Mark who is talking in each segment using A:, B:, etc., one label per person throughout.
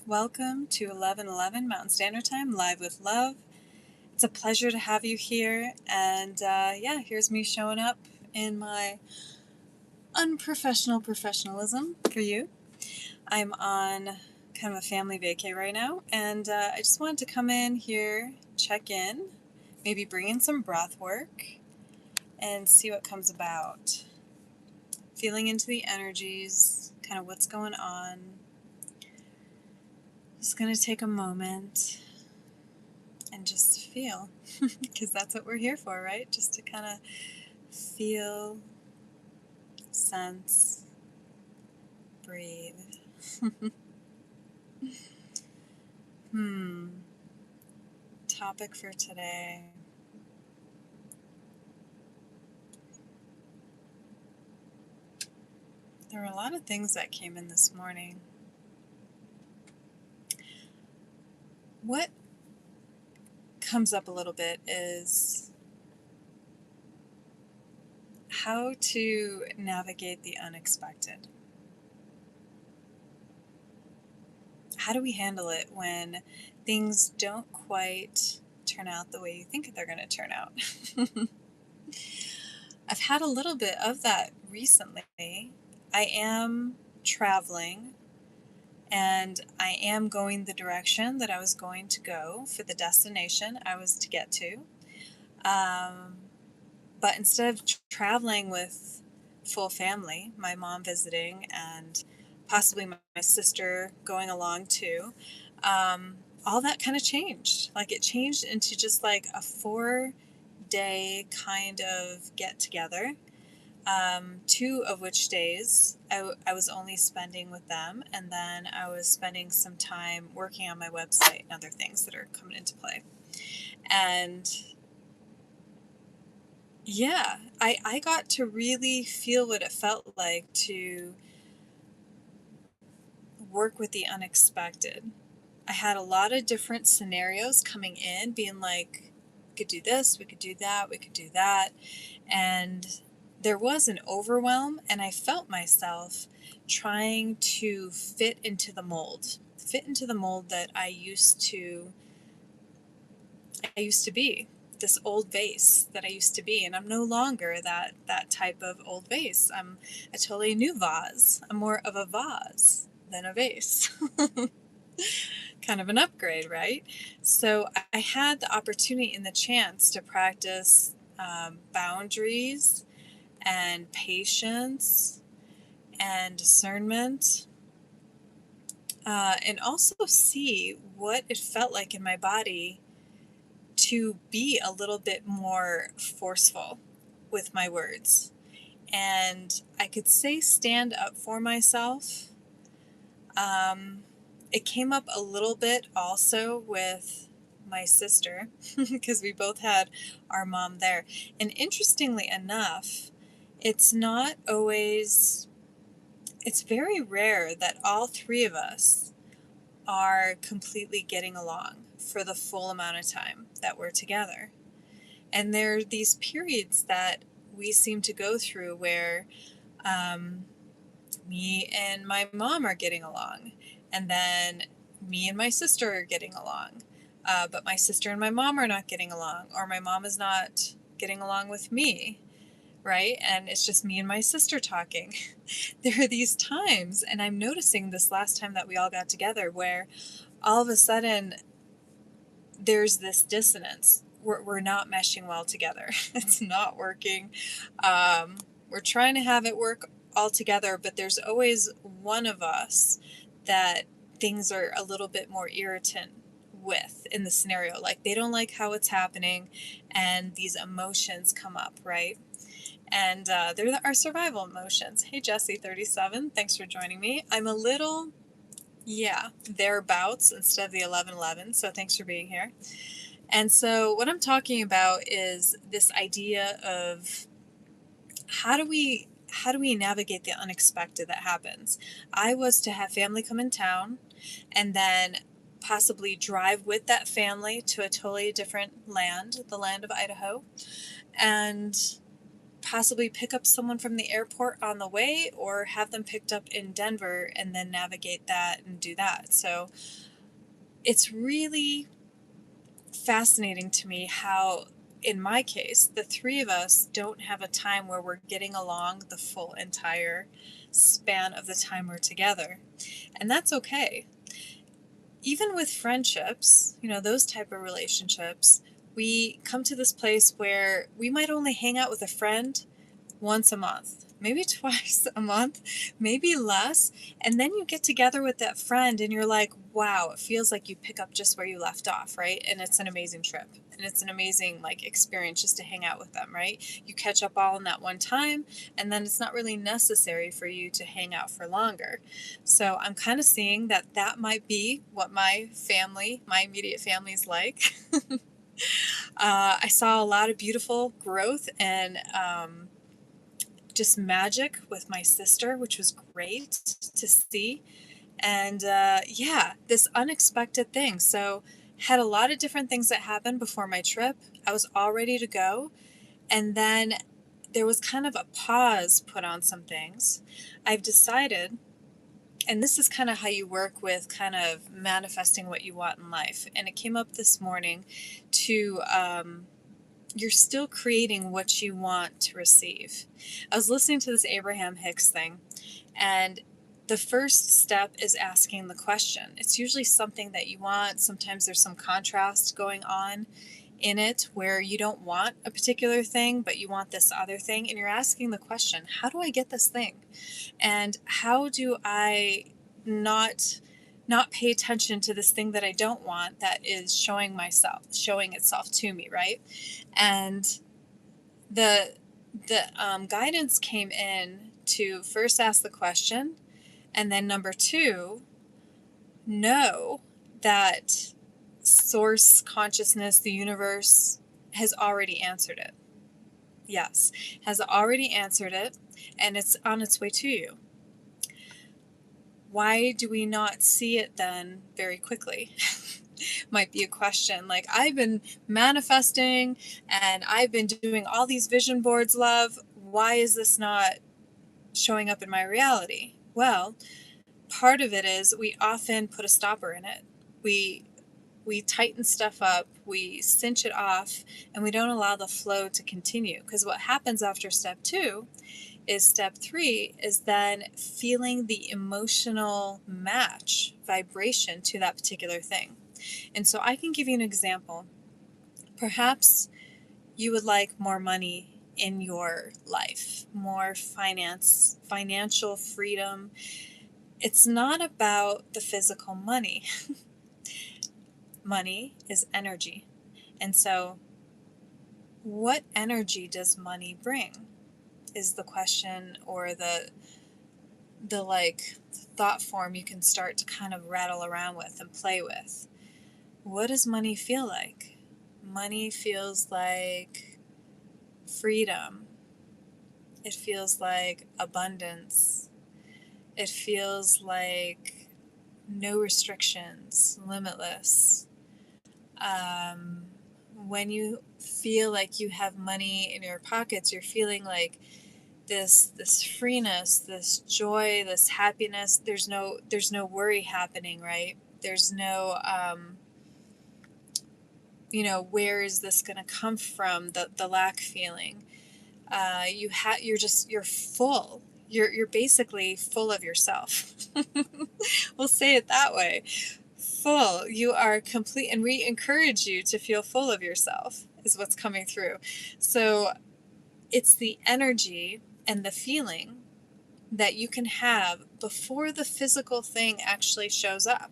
A: Welcome to 11:11 Mountain Standard Time, live with love. It's a pleasure to have you here, and here's me showing up in my unprofessional professionalism for you. I'm on kind of a family vacay right now, and I just wanted to come in here, check in, maybe bring in some breath work, and see what comes about. Feeling into the energies, kind of what's going on. Just going to take a moment and just feel, because that's what we're here for, right? Just to kind of feel, sense, breathe. Topic for today. There were a lot of things that came in this morning. What comes up a little bit is how to navigate the unexpected. How do we handle it when things don't quite turn out the way you think they're going to turn out? I've had a little bit of that recently. I am traveling, and I am going the direction that I was going to go for the destination I was to get to. But instead of traveling with full family, my mom visiting and possibly my sister going along too, all that kind of changed. Like it changed into just like a 4-day kind of get together. 2 of which days I was only spending with them, and then I was spending some time working on my website and other things that are coming into play. And yeah, I got to really feel what it felt like to work with the unexpected. I had a lot of different scenarios coming in, being like, we could do this, we could do that, we could do that. And there was an overwhelm, and I felt myself trying to fit into the mold that I used to be, this old vase that I used to be, and I'm no longer that type of old vase. I'm a totally new vase. I'm more of a vase than a vase. Kind of an upgrade, right? So I had the opportunity and the chance to practice boundaries and patience and discernment, and also see what it felt like in my body to be a little bit more forceful with my words. And I could say stand up for myself. It came up a little bit also with my sister because we both had our mom there. And interestingly enough, it's very rare that all 3 of us are completely getting along for the full amount of time that we're together. And there are these periods that we seem to go through where me and my mom are getting along, and then me and my sister are getting along, but my sister and my mom are not getting along, or my mom is not getting along with me, right? And it's just me and my sister talking. There are these times, and I'm noticing this last time that we all got together, where all of a sudden there's this dissonance. We're not meshing well together. It's not working. We're trying to have it work all together, but there's always one of us that things are a little bit more irritant with in the scenario. Like they don't like how it's happening, and these emotions come up, right? And they're our survival emotions. Hey, Jessie 37, thanks for joining me. I'm a little, thereabouts instead of the 11:11, so thanks for being here. And so what I'm talking about is this idea of how do we navigate the unexpected that happens. I was to have family come in town and then possibly drive with that family to a totally different land, the land of Idaho. And possibly pick up someone from the airport on the way, or have them picked up in Denver and then navigate that and do that. So it's really fascinating to me how, in my case, the three of us don't have a time where we're getting along the full entire span of the time we're together. And that's okay. Even with friendships, those type of relationships, we come to this place where we might only hang out with a friend once a month, maybe twice a month, maybe less. And then you get together with that friend and you're like, wow, it feels like you pick up just where you left off, right? And it's an amazing trip. And it's an amazing experience just to hang out with them, right? You catch up all in that one time, and then it's not really necessary for you to hang out for longer. So I'm kind of seeing that might be what my immediate family is like. I saw a lot of beautiful growth and just magic with my sister, which was great to see. And this unexpected thing. So, had a lot of different things that happened before my trip. I was all ready to go. And then there was kind of a pause put on some things. I've decided, and this is kind of how you work with kind of manifesting what you want in life. And it came up this morning to, you're still creating what you want to receive. I was listening to this Abraham Hicks thing, and the first step is asking the question. It's usually something that you want. Sometimes there's some contrast going on in it where you don't want a particular thing, but you want this other thing. And you're asking the question, how do I get this thing? And how do I not pay attention to this thing that I don't want that is showing itself to me, right? And the guidance came in to first ask the question, and then number 2, know that source consciousness, the universe, has already answered it. Yes, has already answered it, and it's on its way to you. Why do we not see it then very quickly? Might be a question. I've been manifesting and I've been doing all these vision boards, love. Why is this not showing up in my reality? Well, part of it is we often put a stopper in it. We tighten stuff up, we cinch it off, and we don't allow the flow to continue. Because what happens after step 2 is step 3 is then feeling the emotional match, vibration to that particular thing. And so I can give you an example. Perhaps you would like more money in your life, more financial freedom. It's not about the physical money. Money is energy. And so what energy does money bring is the question, or the thought form you can start to kind of rattle around with and play with. What does money feel like? Money feels like freedom. It feels like abundance. It feels like no restrictions, limitless. When you feel like you have money in your pockets, you're feeling like this freeness, this joy, this happiness. There's no worry happening, right? There's no where is this going to come from? The lack feeling. You're full. You're basically full of yourself. We'll say it that way. Full. You are complete, and we encourage you to feel full of yourself is what's coming through. So it's the energy and the feeling that you can have before the physical thing actually shows up.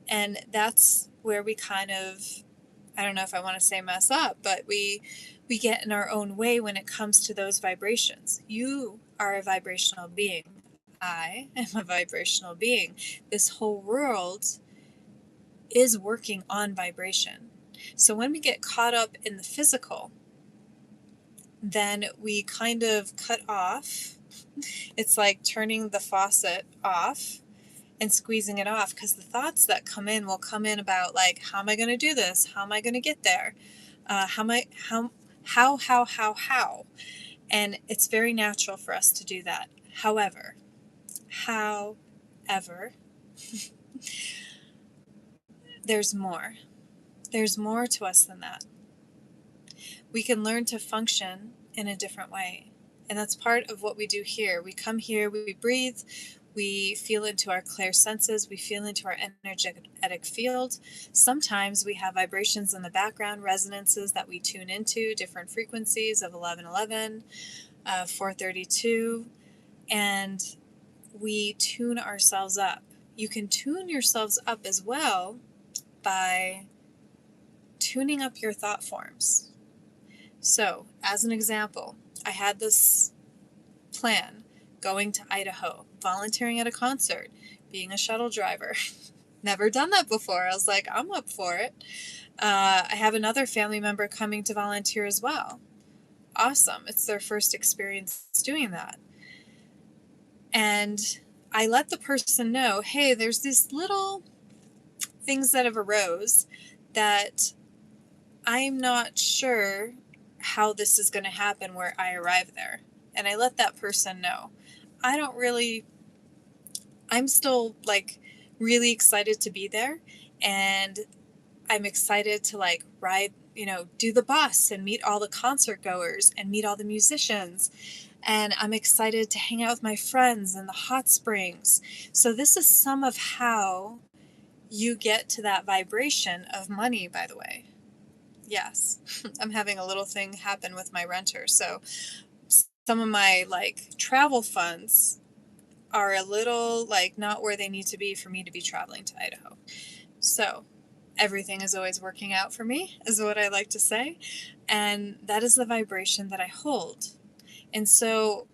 A: And that's where we kind of, I don't know if I want to say mess up, but we get in our own way when it comes to those vibrations. You are a vibrational being. I am a vibrational being. This whole world is working on vibration. So when we get caught up in the physical, then we kind of cut off. It's like turning the faucet off and squeezing it off, because the thoughts that come in will come in about how am I going to do this? How am I going to get there? How? And it's very natural for us to do that. However, there's more. There's more to us than that. We can learn to function in a different way. And that's part of what we do here. We come here, we breathe, we feel into our clear senses, we feel into our energetic field. Sometimes we have vibrations in the background, resonances that we tune into, different frequencies of 1111, 432, and we tune ourselves up. You can tune yourselves up as well by tuning up your thought forms. So, as an example, I had this plan: going to Idaho, volunteering at a concert, being a shuttle driver. Never done that before. I was like, I'm up for it. I have another family member coming to volunteer as well. Awesome. It's their first experience doing that. And I let the person know, hey, there's these little things that have arose that I'm not sure how this is going to happen where I arrive there. And I let that person know. I'm still like really excited to be there, and I'm excited to like ride, do the bus and meet all the concert goers and meet all the musicians. And I'm excited to hang out with my friends in the hot springs. So this is some of how you get to that vibration of money, by the way. Yes, I'm having a little thing happen with my renter. So some of my like travel funds are a little like not where they need to be for me to be traveling to Idaho. So everything is always working out for me, is what I like to say. And that is the vibration that I hold. And so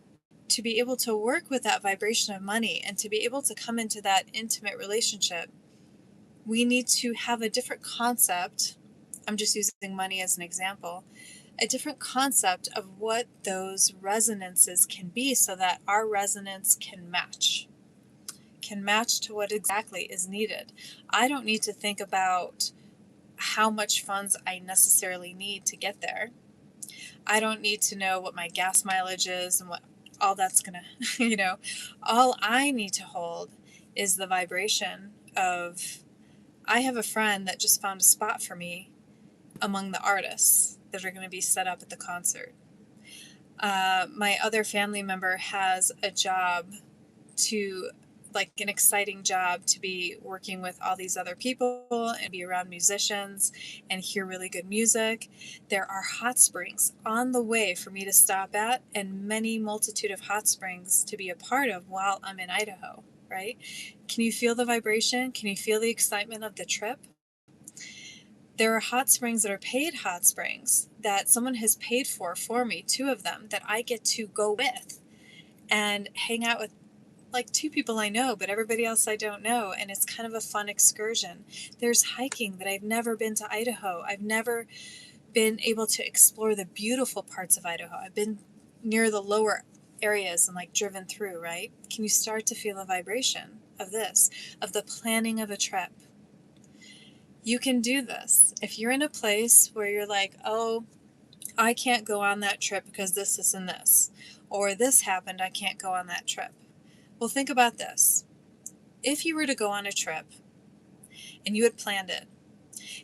A: to be able to work with that vibration of money and to be able to come into that intimate relationship, we need to have a different concept. I'm just using money as an example. A different concept of what those resonances can be so that our resonance can match to what exactly is needed. I don't need to think about how much funds I necessarily need to get there. I don't need to know what my gas mileage is and what all that's gonna, all I need to hold is the vibration of, I have a friend that just found a spot for me among the artists that are going to be set up at the concert. My other family member has a job an exciting job to be working with all these other people and be around musicians and hear really good music. There are hot springs on the way for me to stop at, and many multitude of hot springs to be a part of while I'm in Idaho, right? Can you feel the vibration? Can you feel the excitement of the trip? There are hot springs that are paid hot springs that someone has paid for me, 2 of them, that I get to go with and hang out with, like 2 people I know, but everybody else I don't know, and it's kind of a fun excursion. There's hiking that I've never been to Idaho. I've never been able to explore the beautiful parts of Idaho. I've been near the lower areas and like driven through, right? Can you start to feel the vibration of this, of the planning of a trip? You can do this. If you're in a place where you're like, oh, I can't go on that trip because this, and this, or this happened, I can't go on that trip. Well, think about this. If you were to go on a trip and you had planned it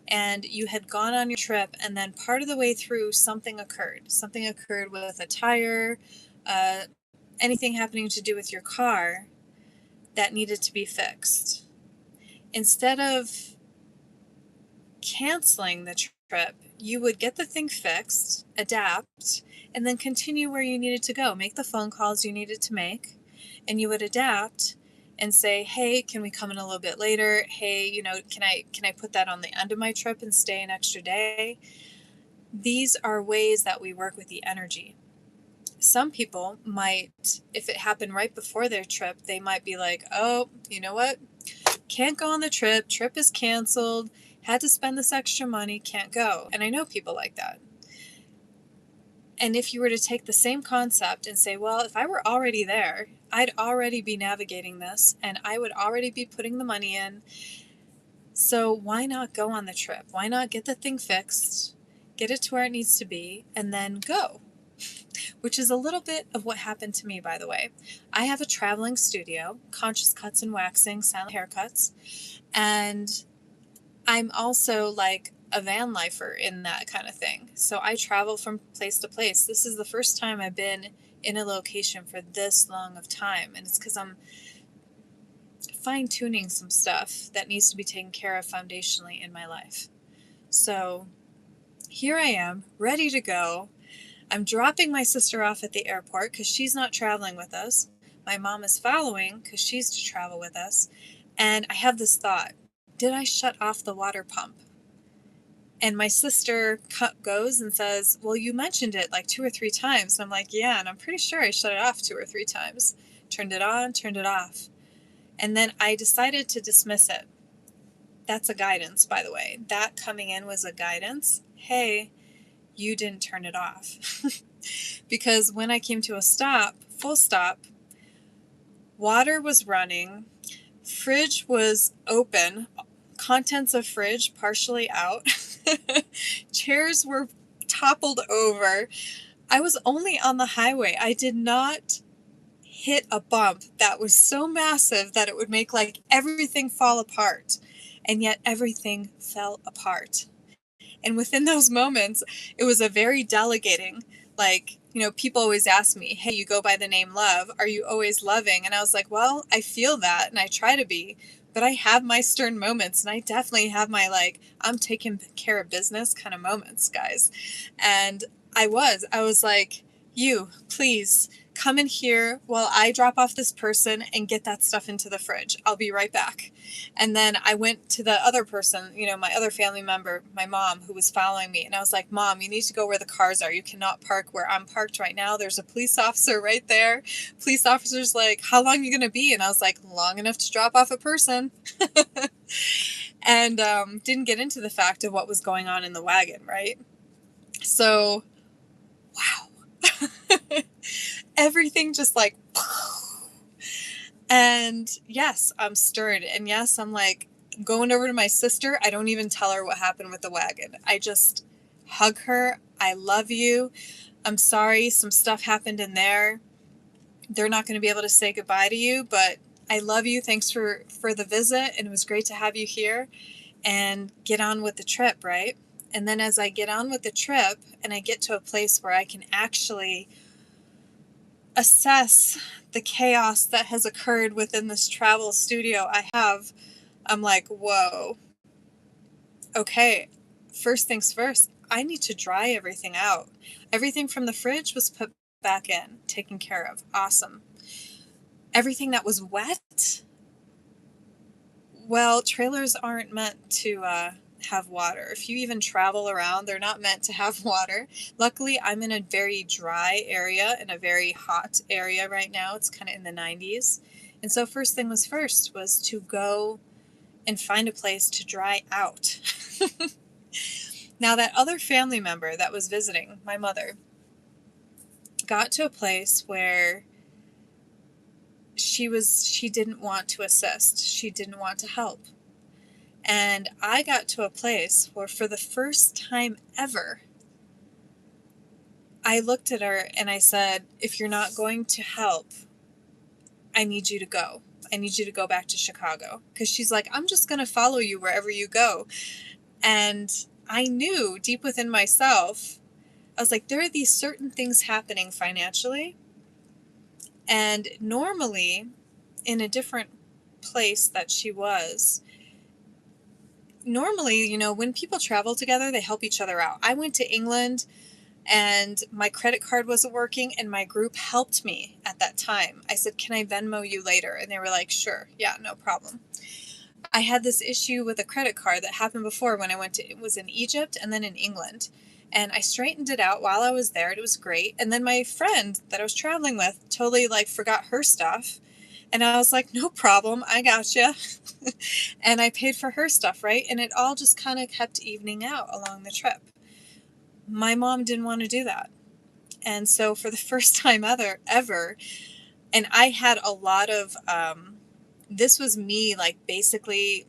A: and you had gone on your trip and then part of the way through something occurred with a tire, anything happening to do with your car that needed to be fixed. Instead of canceling the trip, you would get the thing fixed, adapt, and then continue where you needed to go. Make the phone calls you needed to make, and you would adapt and say, hey, can we come in a little bit later? Hey, can I put that on the end of my trip and stay an extra day? These are ways that we work with the energy. Some people might, if it happened right before their trip, they might be like, oh, you know what? Can't go on the trip is canceled, had to spend this extra money, can't go. And I know people like that. And if you were to take the same concept and say, well, if I were already there, I'd already be navigating this and I would already be putting the money in. So why not go on the trip? Why not get the thing fixed, get it to where it needs to be, and then go? which is a little bit of what happened to me, by the way. I have a traveling studio, conscious cuts and waxing, silent haircuts, and I'm also like a van lifer in that kind of thing. So I travel from place to place. This is the first time I've been in a location for this long of time, and it's because I'm fine-tuning some stuff that needs to be taken care of foundationally in my life. So here I am, ready to go. I'm dropping my sister off at the airport because she's not traveling with us. My mom is following because she's to travel with us. And I have this thought, did I shut off the water pump? And my sister goes and says, well, you mentioned it like 2 or 3 times. And I'm like, yeah, and I'm pretty sure I shut it off 2 or 3 times. Turned it on, turned it off. And then I decided to dismiss it. That's a guidance, by the way. That coming in was a guidance. Hey, you didn't turn it off. Because when I came to a stop, full stop, water was running, fridge was open, contents of fridge partially out, chairs were toppled over. I was only on the highway. I did not hit a bump that was so massive that it would make like everything fall apart. And yet everything fell apart. And within those moments, it was a very delegating, like, you know, people always ask me, hey, you go by the name Love. Are you always loving? And I was like, well, I feel that and I try to be, but I have my stern moments and I definitely have my like, I'm taking care of business kind of moments, guys. And I was like, you, please come in here while I drop off this person and get that stuff into the fridge. I'll be right back. And then I went to the other person, you know, my other family member, my mom, who was following me. And I was like, Mom, you need to go where the cars are. You cannot park where I'm parked right now. There's a police officer right there. Police officer's like, how long are you going to be? And I was like, long enough to drop off a person. And didn't get into the fact of what was going on in the wagon, right? So, wow. Everything just like, and yes, I'm stirred. And yes, I'm like going over to my sister. I don't even tell her what happened with the wagon. I just hug her. I love you. I'm sorry. Some stuff happened in there. They're not going to be able to say goodbye to you, but I love you. Thanks for the visit. And it was great to have you here, and get on with the trip. Right. And then as I get on with the trip and I get to a place where I can actually assess the chaos that has occurred within this travel studio I have, I'm like, whoa, okay, first things first, I need to dry everything out. Everything from the fridge was put back in, taken care of. Awesome. Everything that was wet, well, trailers aren't meant to have water. If you even travel around, they're not meant to have water. Luckily, I'm in a very dry area, in a very hot area right now. It's kind of in the 90s. And so first thing was first was to go and find a place to dry out. Now, that other family member that was visiting, my mother, got to a place where she didn't want to assist. She didn't want to help. And I got to a place where for the first time ever, I looked at her and I said, if you're not going to help, I need you to go. I need you to go back to Chicago. Because she's like, I'm just going to follow you wherever you go. And I knew deep within myself, I was like, there are these certain things happening financially. And normally, in a different place that she was, normally, you know, when people travel together, they help each other out. I went to England and my credit card wasn't working and my group helped me at that time. I said, can I Venmo you later? And they were like, sure. Yeah, no problem. I had this issue with a credit card that happened before when I went to, it was in Egypt and then in England. And I straightened it out while I was there. It was great. And then my friend that I was traveling with totally like forgot her stuff. And I was like, no problem. I gotcha. And I paid for her stuff, right? And it all just kind of kept evening out along the trip. My mom didn't want to do that. And so for the first time ever, and I had a lot of, this was me, like basically,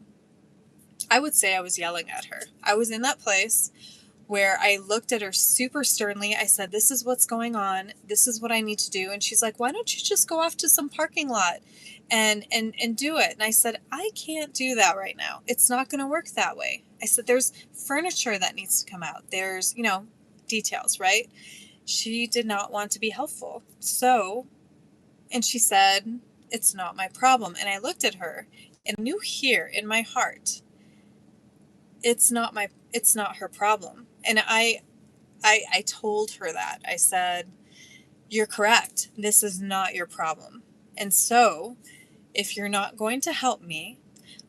A: I would say I was yelling at her. I was in that place where I looked at her super sternly. I said, this is what's going on. This is what I need to do. And she's like, why don't you just go off to some parking lot and do it? And I said, I can't do that right now. It's not going to work that way. I said, there's furniture that needs to come out. There's, details, right? She did not want to be helpful. So, and she said, it's not my problem. And I looked at her and knew here in my heart, it's not her problem. And I told her that. I said, you're correct. This is not your problem. And so if you're not going to help me,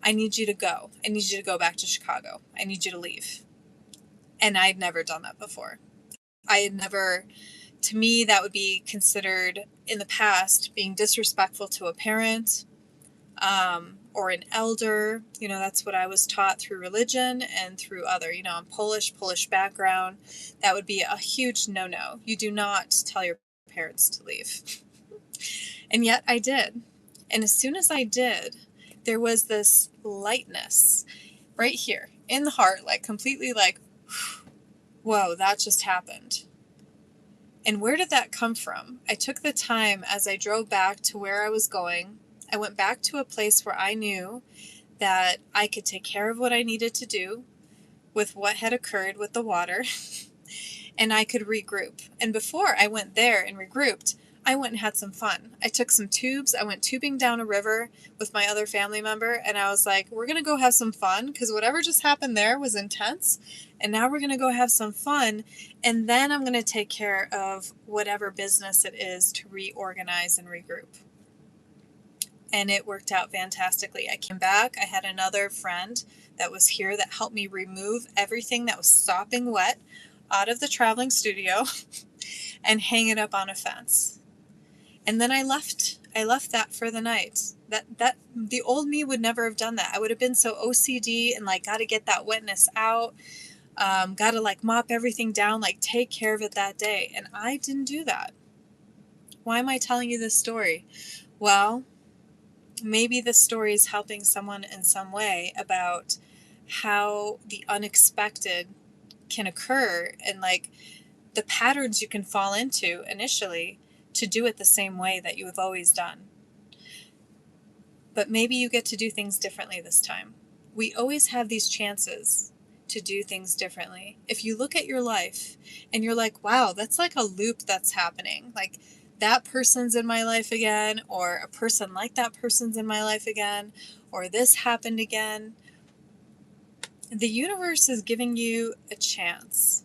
A: I need you to go. I need you to go back to Chicago. I need you to leave. And I'd never done that before. To me, that would be considered in the past being disrespectful to a parent, or an elder. That's what I was taught through religion and through other, I'm Polish background. That would be a huge no-no. You do not tell your parents to leave. And yet I did. And as soon as I did, there was this lightness right here in the heart, like completely like, whoa, that just happened. And where did that come from? I took the time as I drove back to where I was going. I went back to a place where I knew that I could take care of what I needed to do with what had occurred with the water, and I could regroup. And before I went there and regrouped, I went and had some fun. I took some tubes. I went tubing down a river with my other family member, and I was like, we're going to go have some fun because whatever just happened there was intense, and now we're going to go have some fun, and then I'm going to take care of whatever business it is to reorganize and regroup. And it worked out fantastically. I came back. I had another friend that was here that helped me remove everything that was sopping wet out of the traveling studio and hang it up on a fence. And then I left that for the night. That the old me would never have done that. I would have been so OCD and like, got to get that wetness out. Got to like mop everything down, like take care of it that day. And I didn't do that. Why am I telling you this story? Well, maybe this story is helping someone in some way about how the unexpected can occur and like the patterns you can fall into initially to do it the same way that you have always done. But maybe you get to do things differently this time. We always have these chances to do things differently. If you look at your life and you're like, wow, that's like a loop that's happening. Like that person's in my life again, or a person like that person's in my life again, or this happened again. The universe is giving you a chance.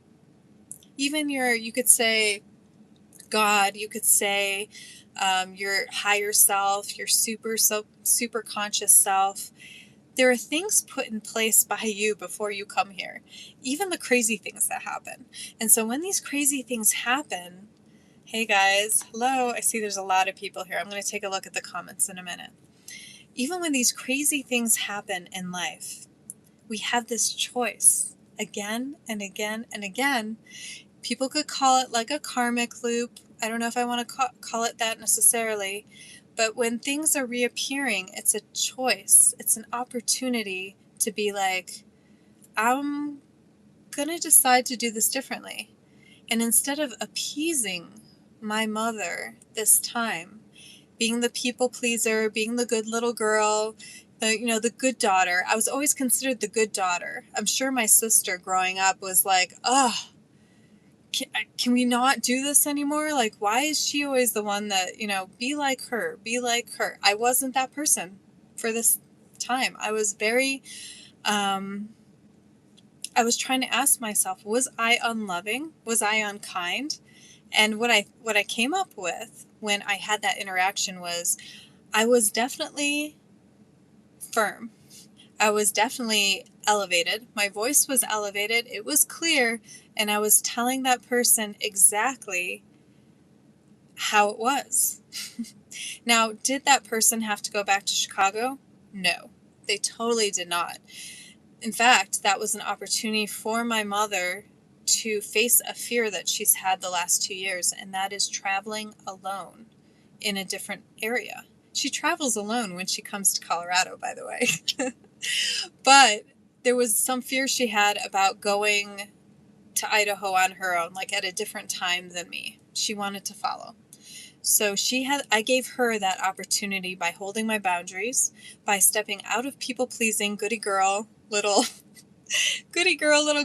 A: Even you could say God, you could say your higher self, your super conscious self. There are things put in place by you before you come here, even the crazy things that happen. And so when these crazy things happen, hey guys, hello, I see there's a lot of people here. I'm going to take a look at the comments in a minute. Even when these crazy things happen in life, we have this choice again and again and again. People could call it like a karmic loop. I don't know if I want to call it that necessarily, but when things are reappearing, it's a choice. It's an opportunity to be like, I'm going to decide to do this differently. And instead of appeasing my mother this time, being the people pleaser, being the good little girl, the good daughter. I was always considered the good daughter. I'm sure my sister growing up was like, oh, can we not do this anymore? Like, why is she always the one that, be like her, be like her? I wasn't that person for this time. I was very, I was trying to ask myself, was I unloving? Was I unkind? And what I came up with when I had that interaction was I was definitely firm. I was definitely elevated. My voice was elevated. It was clear. And I was telling that person exactly how it was. Now, did that person have to go back to Chicago? No, they totally did not. In fact, that was an opportunity for my mother to face a fear that she's had the last 2 years, and that is traveling alone in a different area. She travels alone when she comes to Colorado, by the way. But there was some fear she had about going to Idaho on her own, like at a different time than me. She wanted to follow. So I gave her that opportunity by holding my boundaries, by stepping out of people pleasing, goody girl, little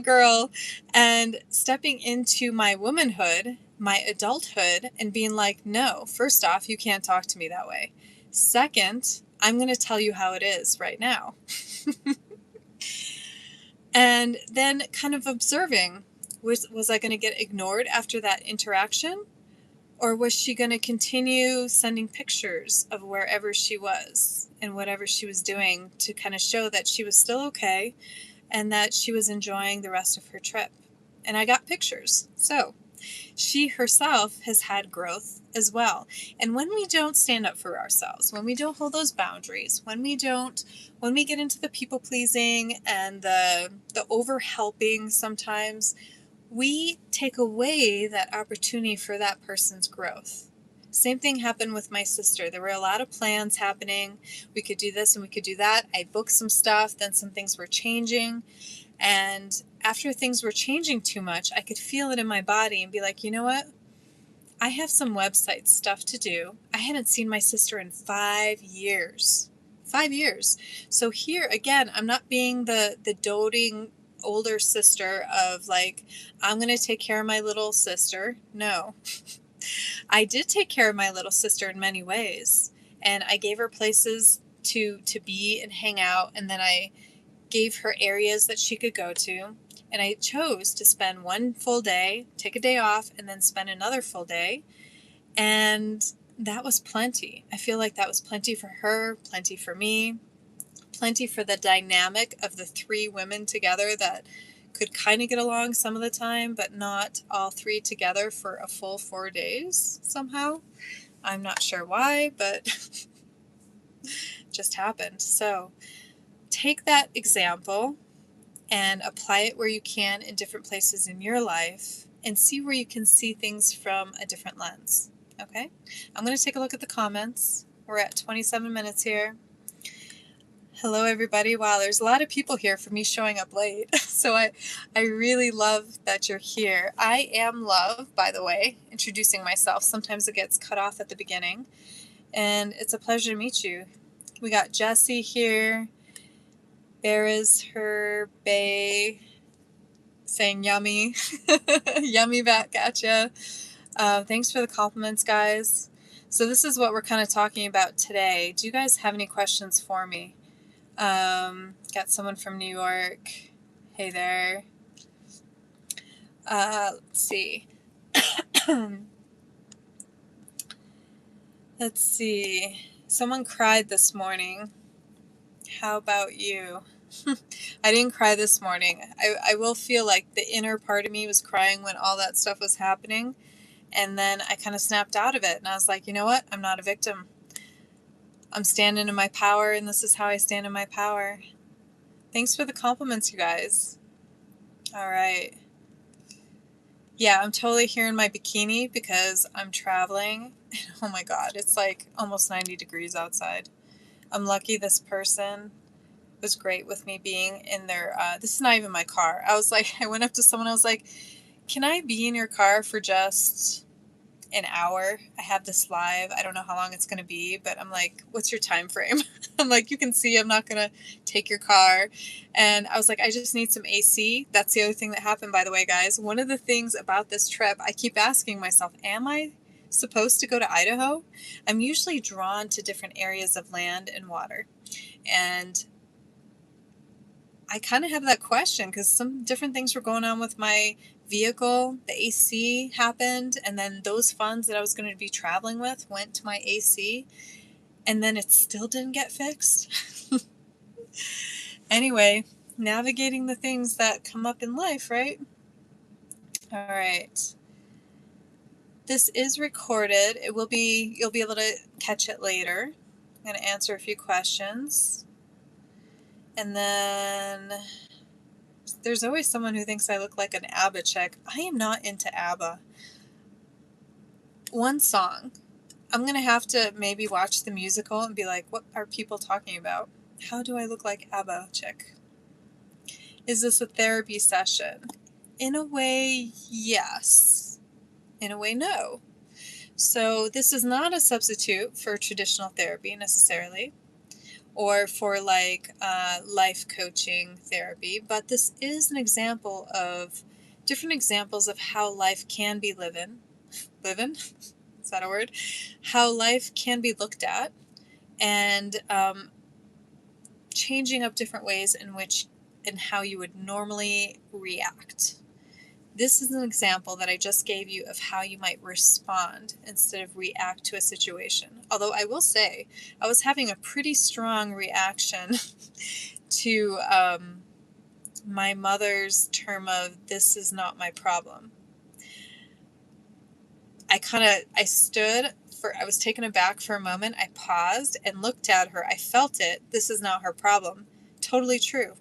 A: girl, and stepping into my womanhood, my adulthood, and being like, no, first off, you can't talk to me that way. Second, I'm going to tell you how it is right now. And then kind of observing, was I going to get ignored after that interaction? Or was she going to continue sending pictures of wherever she was and whatever she was doing to kind of show that she was still okay and that she was enjoying the rest of her trip? And I got pictures. So she herself has had growth as well. And when we don't stand up for ourselves, when we don't hold those boundaries, when we get into the people pleasing and the over helping sometimes, we take away that opportunity for that person's growth. Same thing happened with my sister. There were a lot of plans happening. We could do this and we could do that. I booked some stuff, then some things were changing. And after things were changing too much, I could feel it in my body and be like, you know what? I have some website stuff to do. I hadn't seen my sister in 5 years. 5 years. So here, again, I'm not being the doting older sister of like, I'm going to take care of my little sister. No. I did take care of my little sister in many ways. And I gave her places to be and hang out. And then I gave her areas that she could go to. And I chose to spend one full day, take a day off, and then spend another full day. And that was plenty. I feel like that was plenty for her, plenty for me, plenty for the dynamic of the 3 women together that could kind of get along some of the time, but not all 3 together for a full 4 days somehow. I'm not sure why, but just happened. So take that example and apply it where you can in different places in your life and see where you can see things from a different lens. Okay? I'm going to take a look at the comments. We're at 27 minutes here. Hello, everybody. Wow, there's a lot of people here for me showing up late. So I really love that you're here. I am Love, by the way, introducing myself. Sometimes it gets cut off at the beginning. And it's a pleasure to meet you. We got Jessie here. There is her bae saying yummy. Yummy back at ya. Thanks for the compliments, guys. So this is what we're kind of talking about today. Do you guys have any questions for me? Got someone from New York. Hey there. Let's see. Let's see. Someone cried this morning. How about you? I didn't cry this morning. I will feel like the inner part of me was crying when all that stuff was happening. And then I kind of snapped out of it. And I was like, you know what? I'm not a victim. I'm standing in my power, and this is how I stand in my power. Thanks for the compliments, you guys. All right. Yeah, I'm totally here in my bikini because I'm traveling. Oh my God, it's like almost 90 degrees outside. I'm lucky this person was great with me being in their, this is not even my car. I was like, I went up to someone, I was like, can I be in your car for just an hour? I have this live. I don't know how long it's going to be, but I'm like, what's your time frame? I'm like, you can see I'm not going to take your car. And I was like, I just need some AC. That's the other thing that happened, by the way, guys. One of the things about this trip, I keep asking myself, am I supposed to go to Idaho? I'm usually drawn to different areas of land and water. And I kind of have that question because some different things were going on with my vehicle. The AC happened, and then those funds that I was going to be traveling with went to my AC, and then it still didn't get fixed. Anyway, navigating the things that come up in life, right? All right. This is recorded. You'll be able to catch it later. I'm going to answer a few questions. And then there's always someone who thinks I look like an ABBA chick. I am not into ABBA. One song. I'm going to have to maybe watch the musical and be like, what are people talking about? How do I look like ABBA chick? Is this a therapy session? In a way, yes. In a way, no. So this is not a substitute for traditional therapy necessarily, or for like life coaching therapy, but this is an example of different examples of how life can be living. Is that a word? How life can be looked at, and changing up different ways in which and how you would normally react. This is an example that I just gave you of how you might respond instead of react to a situation. Although I will say, I was having a pretty strong reaction to my mother's term of, "This is not my problem." I stood I was taken aback for a moment. I paused and looked at her. I felt it. This is not her problem. Totally true.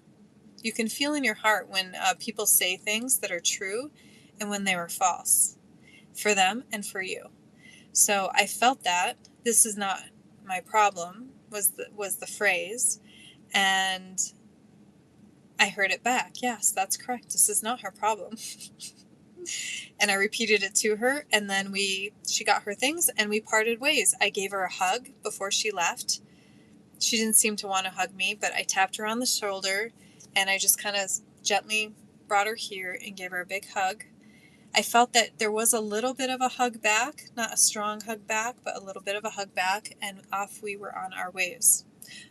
A: You can feel in your heart when people say things that are true and when they were false for them and for you. So I felt that this is not my problem was the phrase, and I heard it back. Yes, that's correct. This is not her problem. And I repeated it to her, and then she got her things and we parted ways. I gave her a hug before she left. She didn't seem to want to hug me, but I tapped her on the shoulder and I just kind of gently brought her here and gave her a big hug. I felt that there was a little bit of a hug back, not a strong hug back, but a little bit of a hug back, and off we were on our ways.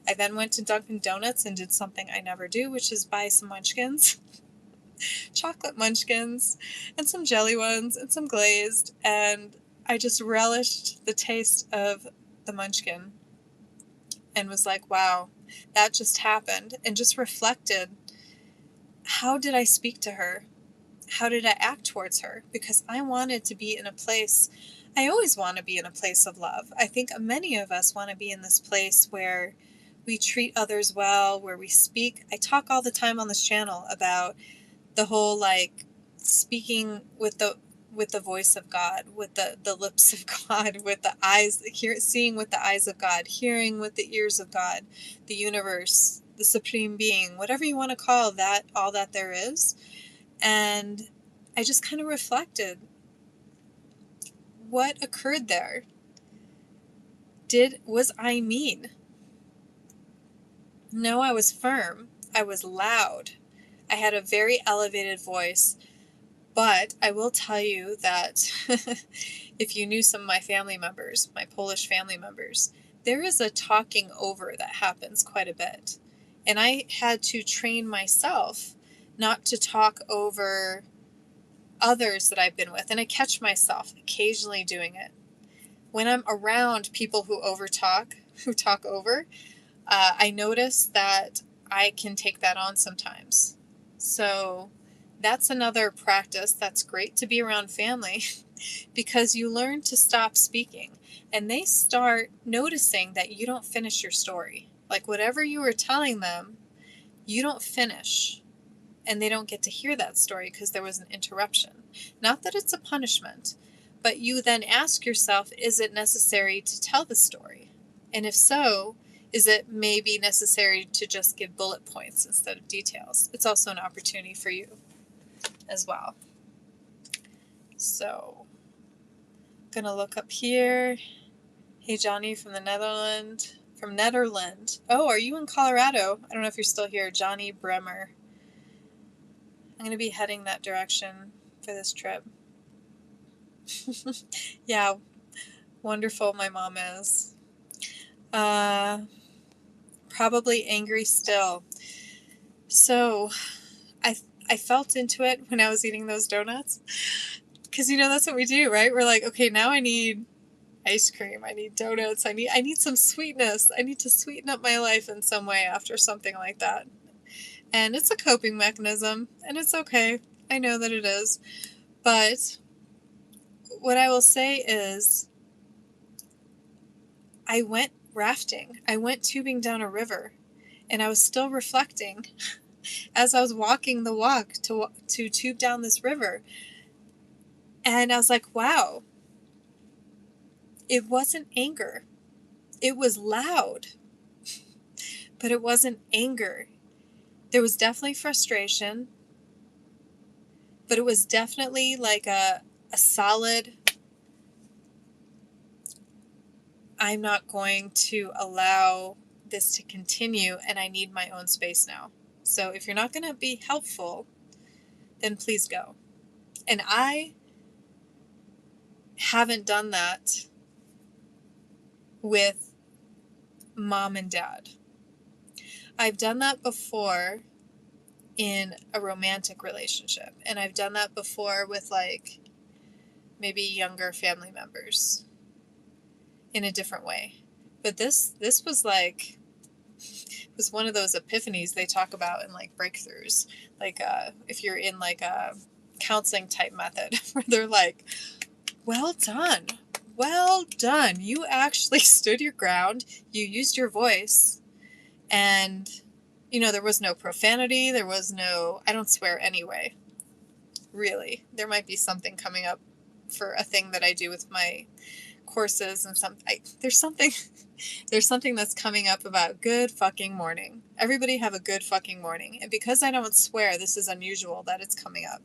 A: I then went to Dunkin' Donuts and did something I never do, which is buy some munchkins, chocolate munchkins, and some jelly ones, and some glazed, and I just relished the taste of the munchkin and was like, wow, that just happened, and just reflected, how did I speak to her? How did I act towards her? Because I wanted to be in a place, I always want to be in a place of love. I think many of us want to be in this place where we treat others well, where we speak. I talk all the time on this channel about the whole like speaking with the voice of God, with the lips of God, with the eyes, seeing with the eyes of God, hearing with the ears of God, the universe, the supreme being, whatever you want to call that, all that there is. And I just kind of reflected, what occurred there? Was I mean? No, I was firm. I was loud. I had a very elevated voice. But I will tell you that if you knew some of my family members, my Polish family members, there is a talking over that happens quite a bit. And I had to train myself not to talk over others that I've been with. And I catch myself occasionally doing it. When I'm around people who overtalk, who talk over, I notice that I can take that on sometimes. So that's another practice that's great to be around family because you learn to stop speaking and they start noticing that you don't finish your story. Like whatever you were telling them, you don't finish, and they don't get to hear that story because there was an interruption. Not that it's a punishment, but you then ask yourself, is it necessary to tell the story? And if so, is it maybe necessary to just give bullet points instead of details? It's also an opportunity for you as well. So, I'm going to look up here. Hey, Johnny from the Netherlands. From Netherlands. Oh, are you in Colorado? I don't know if you're still here. Johnny Bremer. I'm going to be heading that direction for this trip. Yeah, wonderful my mom is. Probably angry still. So, I felt into it when I was eating those donuts. Because, that's what we do, right? We're like, okay, now I need ice cream. I need donuts. I need some sweetness. I need to sweeten up my life in some way after something like that. And it's a coping mechanism, and it's okay. I know that it is. But what I will say is, I went rafting. I went tubing down a river, and I was still reflecting as I was walking the walk to tube down this river. And I was like, wow, it wasn't anger. It was loud, but it wasn't anger. There was definitely frustration. But it was definitely like a solid, I'm not going to allow this to continue, and I need my own space now. So if you're not going to be helpful, then please go. And I haven't done that with mom and dad. I've done that before in a romantic relationship, and I've done that before with like maybe younger family members in a different way. But this was like, it was one of those epiphanies they talk about in like breakthroughs, like if you're in like a counseling type method where they're like, well done, you actually stood your ground, you used your voice, and there was no profanity, there was no, I don't swear anyway, really. There might be something coming up for a thing that I do with my courses, and there's something that's coming up about good fucking morning. Everybody have a good fucking morning. And because I don't swear, this is unusual that it's coming up.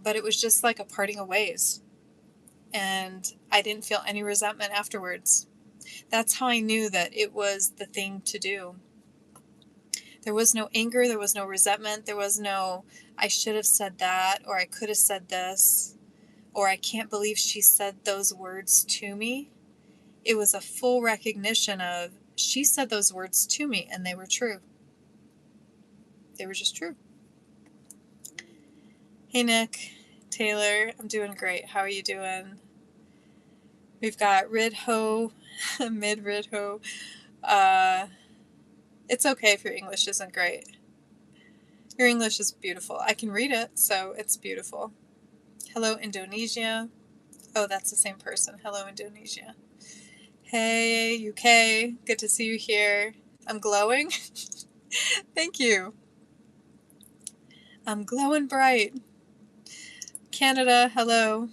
A: But it was just like a parting of ways. And I didn't feel any resentment afterwards. That's how I knew that it was the thing to do. There was no anger, there was no resentment, there was no, I should have said that, or I could have said this, or I can't believe she said those words to me. It was a full recognition of, she said those words to me, and they were true. They were just true. Hey, Nick, Taylor, I'm doing great. How are you doing? We've got Ridho, mid Ridho. It's okay if your English isn't great. Your English is beautiful. I can read it, so it's beautiful. Hello, Indonesia. Oh, that's the same person. Hello, Indonesia. Hey, UK. Good to see you here. I'm glowing. Thank you. I'm glowing bright. Canada, hello.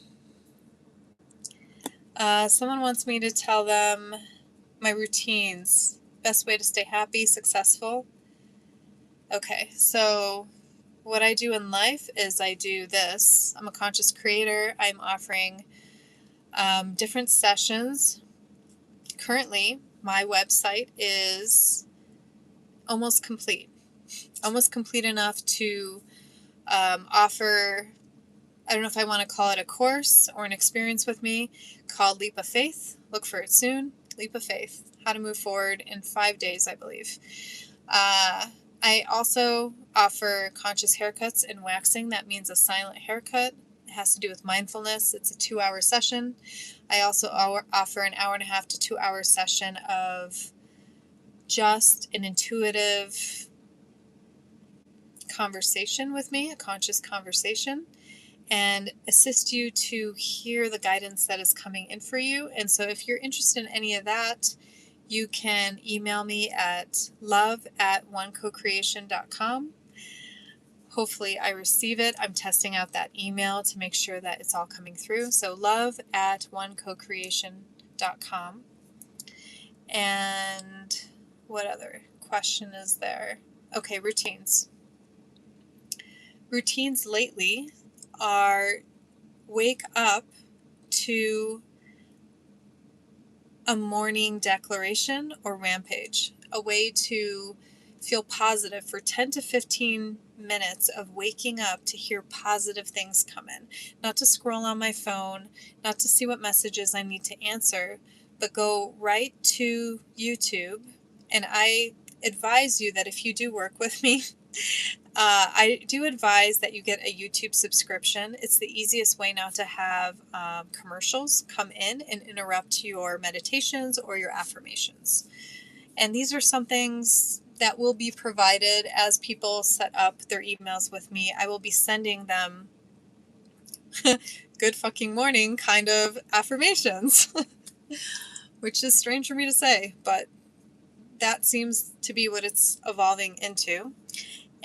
A: Someone wants me to tell them my routines. Best way to stay happy, successful. Okay, so what I do in life is I do this. I'm a conscious creator. I'm offering different sessions. Currently, my website is almost complete enough to offer, I don't know if I want to call it a course or an experience with me, called Leap of Faith. Look for it soon. Leap of Faith. How to move forward in 5 days, I believe. I also offer conscious haircuts and waxing. That means a silent haircut. It has to do with mindfulness. It's a 2-hour session. I also offer an 1.5 to 2 hour session of just an intuitive conversation with me, a conscious conversation, and assist you to hear the guidance that is coming in for you. And so if you're interested in any of that, you can email me at love@onecocreation.com. Hopefully I receive it. I'm testing out that email to make sure that it's all coming through. So love@onecocreation.com. And what other question is there? Okay, routines. Routines lately are wake up to a morning declaration or rampage, a way to feel positive for 10 to 15 minutes of waking up to hear positive things come in. Not to scroll on my phone, not to see what messages I need to answer, but go right to YouTube. And I advise you that if you do work with me, I do advise that you get a YouTube subscription. It's the easiest way now to have commercials come in and interrupt your meditations or your affirmations. And these are some things that will be provided as people set up their emails with me. I will be sending them good fucking morning kind of affirmations, which is strange for me to say, but that seems to be what it's evolving into.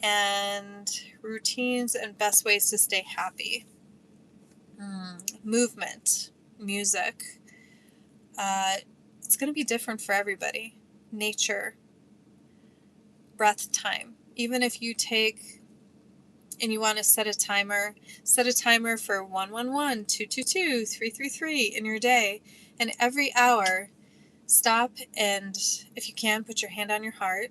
A: And routines and best ways to stay happy. Movement, music. It's going to be different for everybody. Nature, breath time. Even if you take And you want to set a timer. Set a timer for 111, 222, 333 in your day. And every hour, stop and, if you can, put your hand on your heart.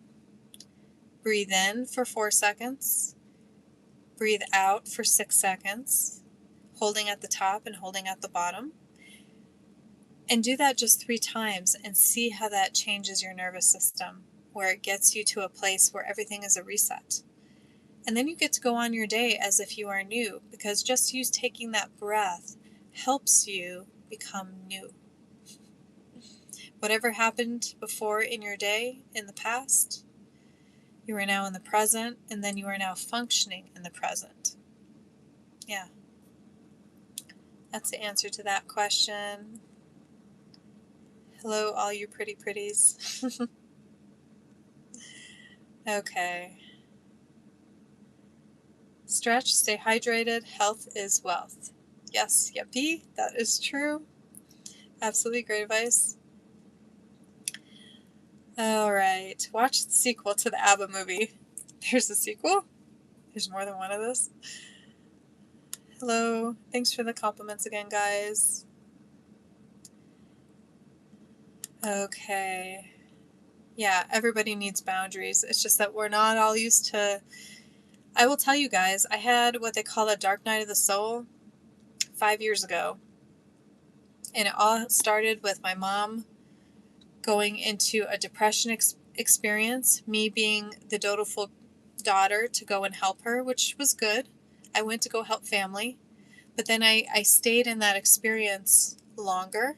A: Breathe in for 4 seconds. Breathe out for 6 seconds, holding at the top and holding at the bottom. And do that just 3 times and see how that changes your nervous system, where it gets you to a place where everything is a reset. And then you get to go on your day as if you are new, because just you taking that breath helps you become new. Whatever happened before in your day, in the past, you are now in the present, and then you are now functioning in the present. Yeah. That's the answer to that question. Hello, all you pretty pretties. Okay. Stretch, stay hydrated, health is wealth. Yes, yippee, that is true. Absolutely great advice. Alright, watch the sequel to the ABBA movie. There's a sequel? There's more than one of this? Hello, thanks for the compliments again, guys. Okay. Yeah, everybody needs boundaries. It's just that we're not all used to... I will tell you guys, I had what they call a dark night of the soul 5 years ago. And it all started with my mom going into a depression experience, me being the dutiful daughter to go and help her, which was good. I went to go help family. But then I stayed in that experience longer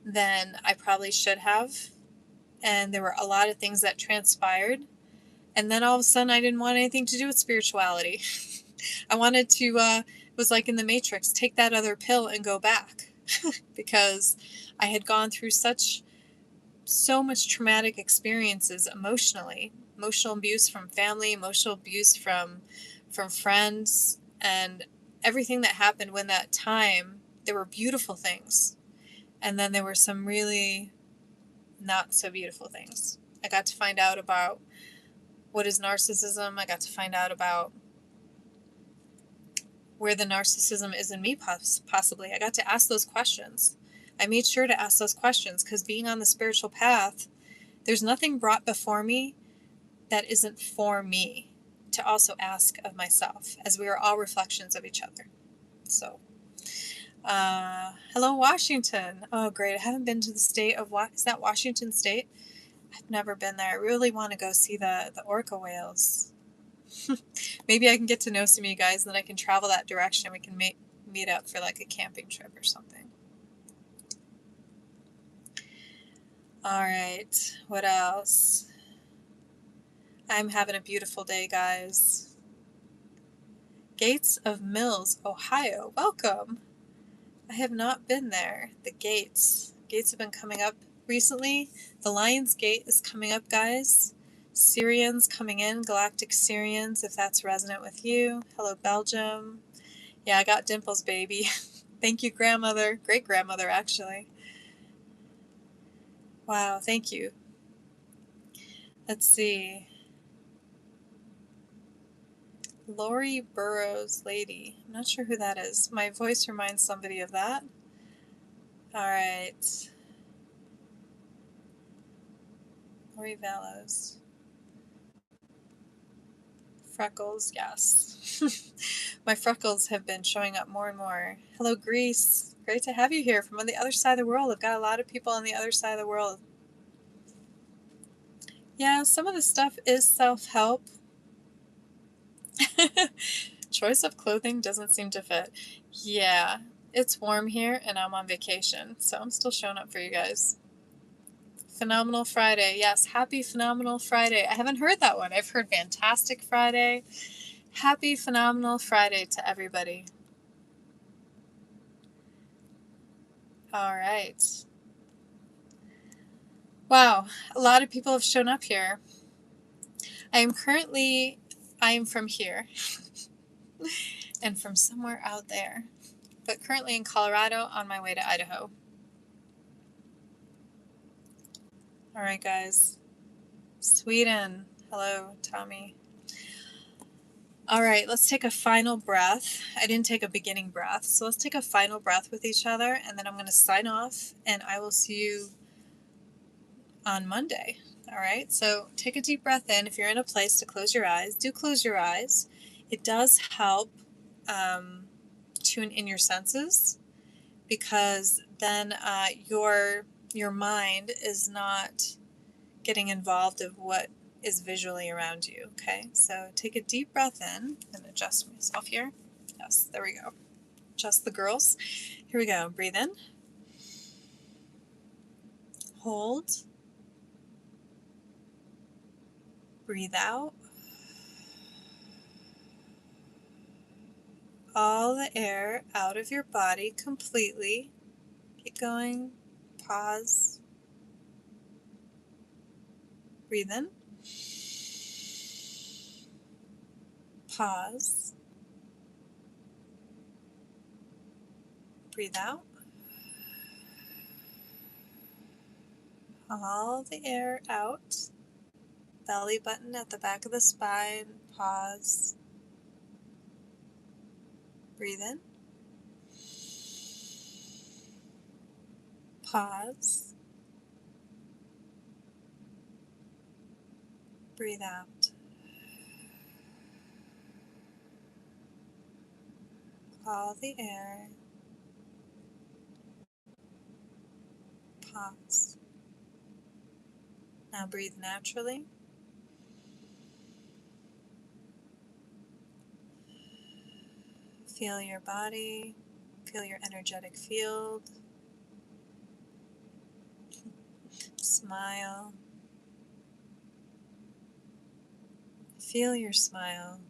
A: than I probably should have. And there were a lot of things that transpired. And then all of a sudden, I didn't want anything to do with spirituality. I wanted to, it was like in the Matrix, take that other pill and go back. Because I had gone through so much traumatic experiences emotionally. Emotional abuse from family, emotional abuse from friends, and everything that happened when that time, there were beautiful things. And then there were some really not so beautiful things. I got to find out about what is narcissism. I got to find out about where the narcissism is in me, possibly. I got to ask those questions. I made sure to ask those questions because being on the spiritual path, there's nothing brought before me that isn't for me to also ask of myself, as we are all reflections of each other. So, hello, Washington. Oh, great. I haven't been to the state of, is that Washington State? I've never been there. I really want to go see the orca whales. Maybe I can get to know some of you guys, and then I can travel that direction. We can meet up for like a camping trip or something. All right, what else? I'm having a beautiful day, guys. Gates of Mills, Ohio. Welcome. I have not been there. The gates. Gates have been coming up recently. The Lion's Gate is coming up, guys. Syrians coming in, Galactic Syrians, if that's resonant with you. Hello, Belgium. Yeah, I got dimples, baby. Thank you, grandmother. Great-grandmother, actually. Wow, thank you. Let's see. Lori Burroughs Lady. I'm not sure who that is. My voice reminds somebody of that. All right. Lori Vallows. Freckles, yes. My freckles have been showing up more and more. Hello, Greece. Great to have you here from on the other side of the world. I've got a lot of people on the other side of the world. Yeah, some of the stuff is self-help. Choice of clothing doesn't seem to fit. Yeah, it's warm here and I'm on vacation, so I'm still showing up for you guys. Phenomenal Friday. Yes, happy Phenomenal Friday. I haven't heard that one. I've heard Fantastic Friday. Happy Phenomenal Friday to everybody. All right. Wow, a lot of people have shown up here. I am from here and from somewhere out there, but currently in Colorado on my way to Idaho. All right, guys. Sweden. Hello, Tommy. All right, let's take a final breath. I didn't take a beginning breath, so let's take a final breath with each other, and then I'm going to sign off, and I will see you on Monday. All right, so take a deep breath in. If you're in a place to close your eyes, do close your eyes. It does help tune in your senses, because then your mind is not getting involved of what is visually around you. Okay, so take a deep breath in and adjust myself here. Yes, there we go. Adjust the girls. Here we go. Breathe in, hold, breathe out. All the air out of your body completely. Keep going. Pause. Breathe in. Pause. Breathe out. All the air out. Belly button at the back of the spine. Pause. Breathe in. Pause. Breathe out. All the air. Pause. Now breathe naturally. Feel your body. Feel your energetic field. Smile. Feel your smile.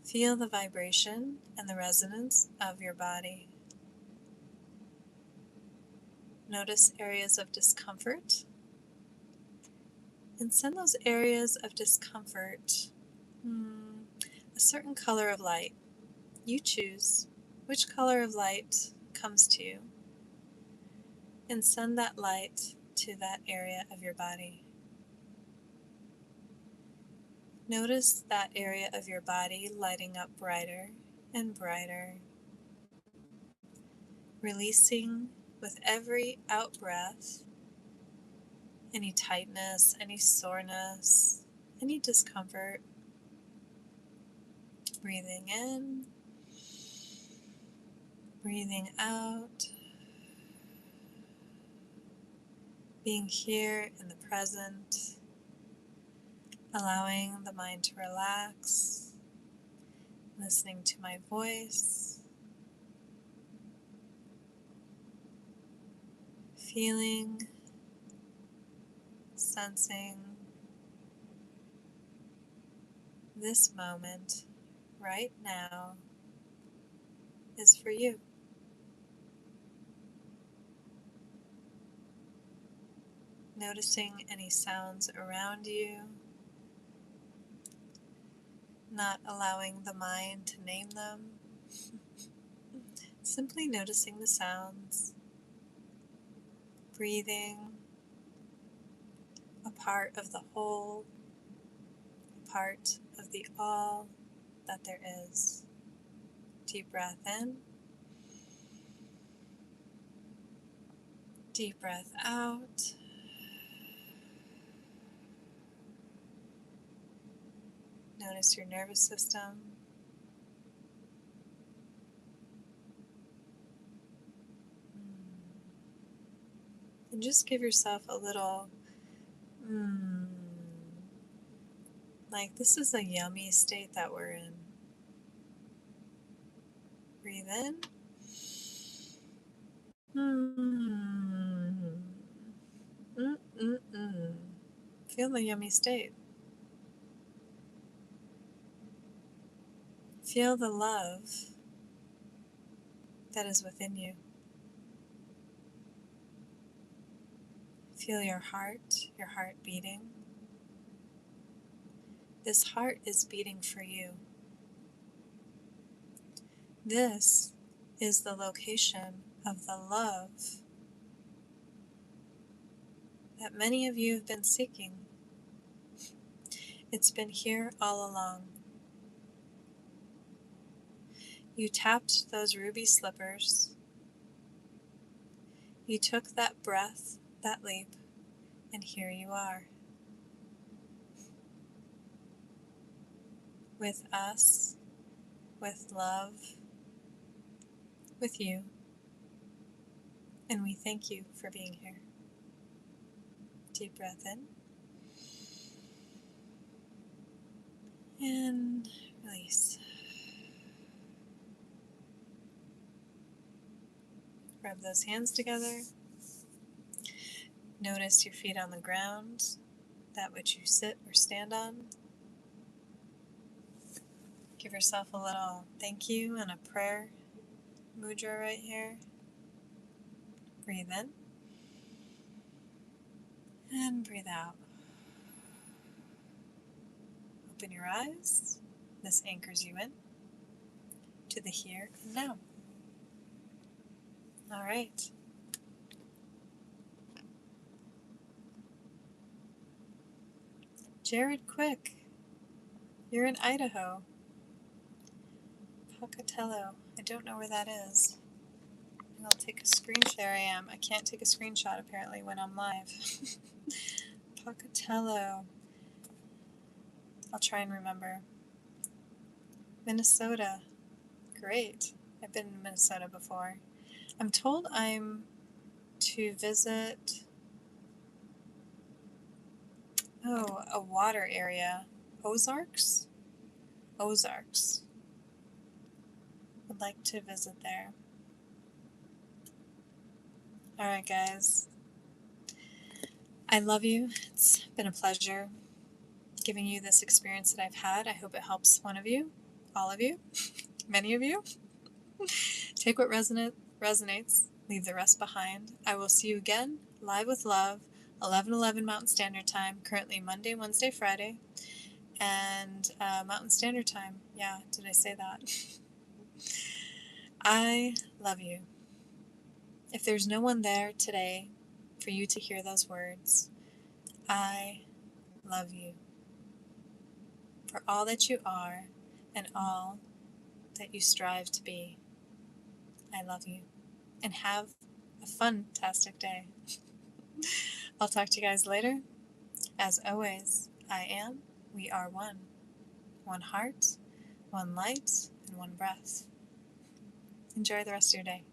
A: Feel the vibration and the resonance of your body. Notice areas of discomfort, and send those areas of discomfort a certain color of light. You choose which color of light comes to you, and send that light to that area of your body. Notice that area of your body lighting up brighter and brighter, releasing with every out-breath any tightness, any soreness, any discomfort. Breathing in, breathing out, being here in the present, allowing the mind to relax, listening to my voice, feeling, sensing this moment right now is for you. Noticing any sounds around you, not allowing the mind to name them, simply noticing the sounds, breathing, a part of the whole, a part of the all that there is. Deep breath in, deep breath out. Notice your nervous system. And just give yourself a little, like this is a yummy state that we're in. Breathe in. Feel the yummy state. Feel the love that is within you. Feel your heart beating. This heart is beating for you. This is the location of the love that many of you have been seeking. It's been here all along. You tapped those ruby slippers. You took that breath, that leap, and here you are. With us, with love, with you. And we thank you for being here. Deep breath in. And release. Rub those hands together. Notice your feet on the ground, that which you sit or stand on. Give yourself a little thank you and a prayer mudra right here. Breathe in and breathe out. Open your eyes. This anchors you in to the here and now. All right. Jared Quick, you're in Idaho. Pocatello, I don't know where that is. I'll take a screenshot. There I am. I can't take a screenshot apparently when I'm live. Pocatello. I'll try and remember. Minnesota. Great. I've been in Minnesota before. I'm told I'm to visit, a water area. Ozarks? Ozarks. Would like to visit there. Alright, guys. I love you. It's been a pleasure giving you this experience that I've had. I hope it helps one of you, all of you, many of you. Take what resonates, leave the rest behind. I will see you again, live with love, 11:11 Mountain Standard Time, currently Monday, Wednesday, Friday, and Mountain Standard Time. Yeah, did I say that? I love you. If there's no one there today for you to hear those words, I love you for all that you are and all that you strive to be. I love you. And have a fantastic day. I'll talk to you guys later. As always, I am, we are one. One heart, one light, and one breath. Enjoy the rest of your day.